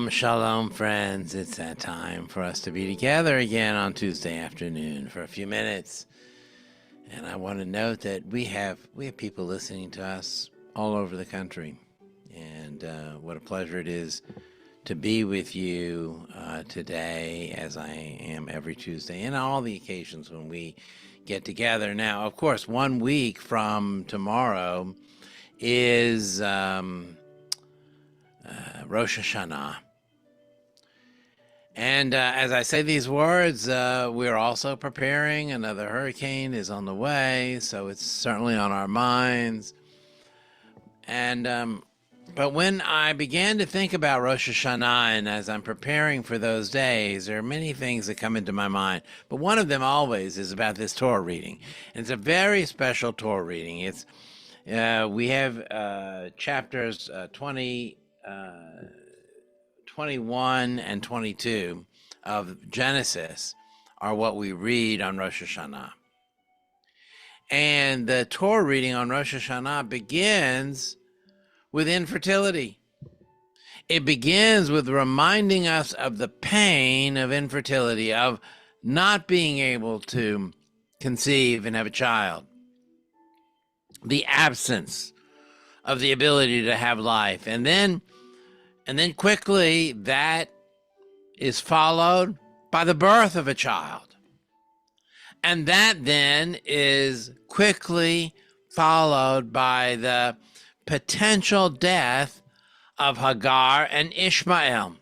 Shalom, friends. It's that time for us to be together again on Tuesday afternoon for a few minutes. And I want to note that we have people listening to us all over the country. And what a pleasure it is to be with you today, as I am every Tuesday, and all the occasions when we get together. Now, of course, 1 week from tomorrow is Rosh Hashanah. And as I say these words, we're also preparing. Another hurricane is on the way, so it's certainly on our minds. And but when I began to think about Rosh Hashanah, and as I'm preparing for those days, there are many things that come into my mind. But one of them always is about this Torah reading. And it's a very special Torah reading. It's we have chapters 21 and 22 of Genesis are what we read on Rosh Hashanah. And the Torah reading on Rosh Hashanah begins with infertility. It begins with reminding us of the pain of infertility, of not being able to conceive and have a child, the absence of the ability to have life. And then quickly that is followed by the birth of a child. And that then is quickly followed by the potential death of Hagar and Ishmael.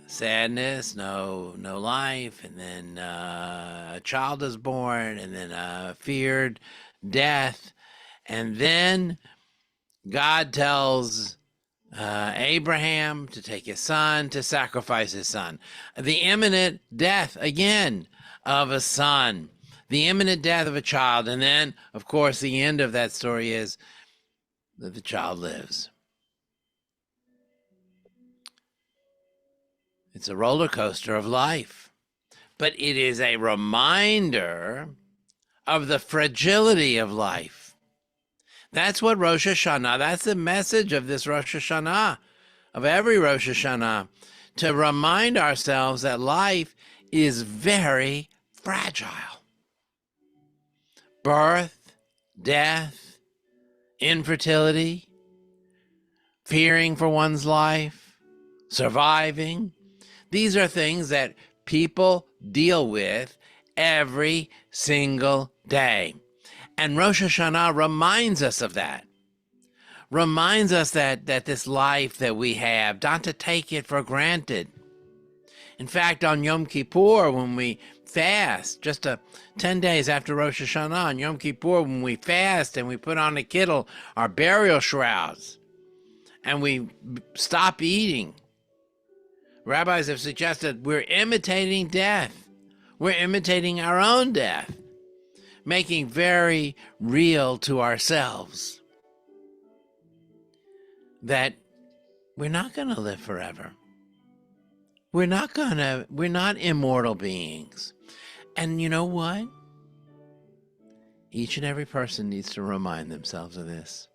Sadness, no life, and then a child is born, and then a feared death. And then God tells Abraham to take his son, to sacrifice his son. The imminent death again of a son, the imminent death of a child. And then, of course, the end of that story is that the child lives. It's a roller coaster of life, but it is a reminder of the fragility of life. That's what Rosh Hashanah, that's the message of this Rosh Hashanah, of every Rosh Hashanah, to remind ourselves that life is very fragile. Birth, death, infertility, fearing for one's life, surviving. These are things that people deal with every single day. And Rosh Hashanah reminds us of that. Reminds us that this life that we have, not to take it for granted. In fact, on Yom Kippur, when we fast, just 10 days after Rosh Hashanah, on Yom Kippur, when we fast and we put on a kittel, our burial shrouds, and we stop eating, rabbis have suggested we're imitating death. We're imitating our own death, making very real to ourselves that we're not going to live forever. We're not immortal beings. And you know what? Each and every person needs to remind themselves of this.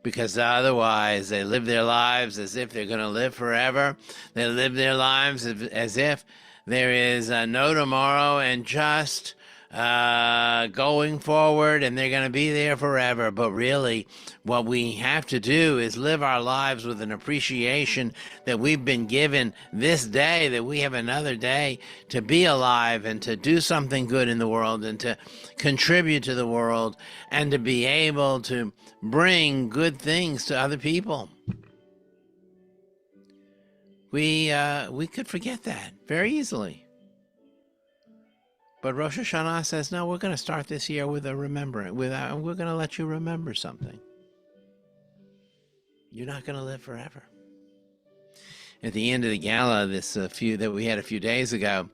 Because otherwise they live their lives as if they're going to live forever. They live their lives as if there is no tomorrow and just going forward, and they're going to be there forever. But really, what we have to do is live our lives with an appreciation that we've been given this day, that we have another day to be alive and to do something good in the world and to contribute to the world and to be able to bring good things to other people. We could forget that very easily. But Rosh Hashanah says, no, we're going to start this year with a remembrance. We're going to let you remember something. You're not going to live forever. At the end of the gala, that we had a few days ago,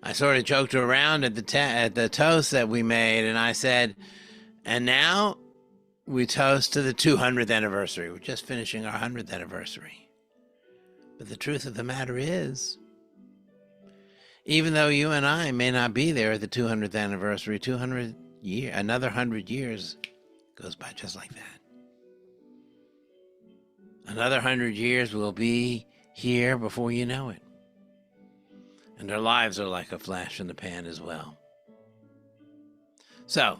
I sort of joked around at the toast that we made, and I said, and now we toast to the 200th anniversary. We're just finishing our 100th anniversary. But the truth of the matter is, even though you and I may not be there at the 200th anniversary, another 100 years goes by just like that. Another 100 years will be here before you know it. And our lives are like a flash in the pan as well. So,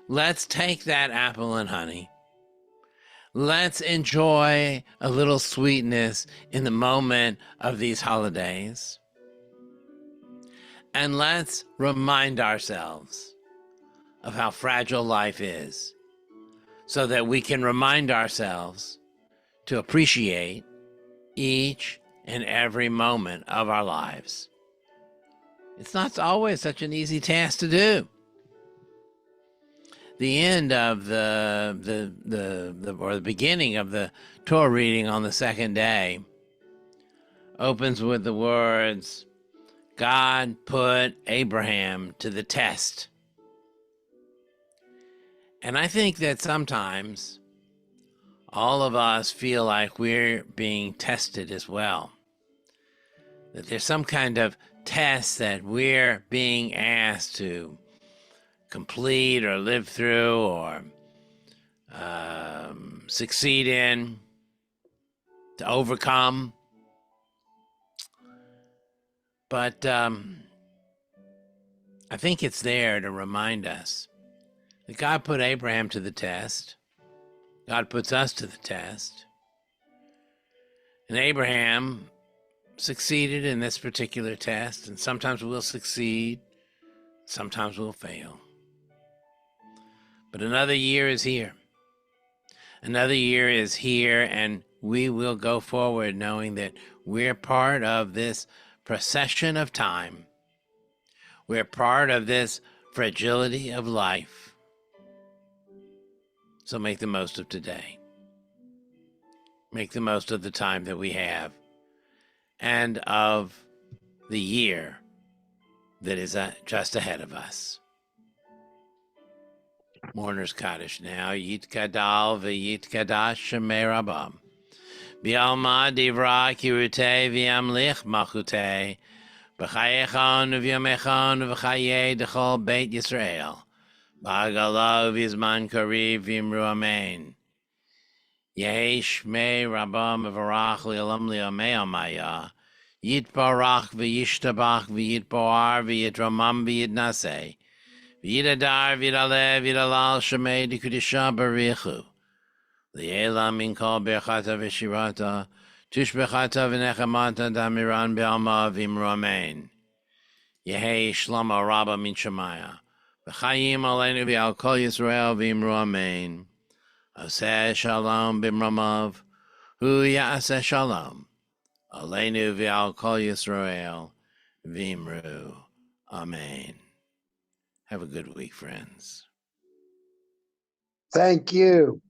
let's take that apple and honey. Let's enjoy a little sweetness in the moment of these holidays. And let's remind ourselves of how fragile life is, so that we can remind ourselves to appreciate each and every moment of our lives. It's not always such an easy task to do. The end of the beginning of the Torah reading on the second day opens with the words, God put Abraham to the test. And I think that sometimes all of us feel like we're being tested as well. That there's some kind of test that we're being asked to complete or live through or succeed in, to overcome. But I think it's there to remind us that God put Abraham to the test. God puts us to the test. And Abraham succeeded in this particular test, and sometimes we'll succeed, sometimes we'll fail. But another year is here. Another year is here, and we will go forward knowing that we're part of this procession of time. We're part of this fragility of life. So make the most of today. Make the most of the time that we have and of the year that is just ahead of us. Mourner's Kaddish now. Yitkadal v'yitkadash shemei rabam. B'alma divra kirutei v'yamlich machutei. B'chayechon v'yamechon v'chayei d'chol beit Yisrael. B'agala v'yizman kariv v'imru amen. Yehi shmei rabam v'varach li'olam li'amei amaya. Yitbarach v'yishtabach v'yitboar v'yitramam v'yitnaseh. V'yidadar v'yidaleh v'yidalal shemei d'kudisha barichu. Li'ela min kol berchata v'shirata. Tushbechata v'nechamata damiran be'alma v'imru amen. Yehi shlama rabba min shemaya. V'chayim aleinu v'al kol Yisrael v'imru amen. Aseh shalom b'mramav. Hu ya'aseh shalom. Aleinu v'al kol Yisrael v'imru amen. Have a good week, friends. Thank you.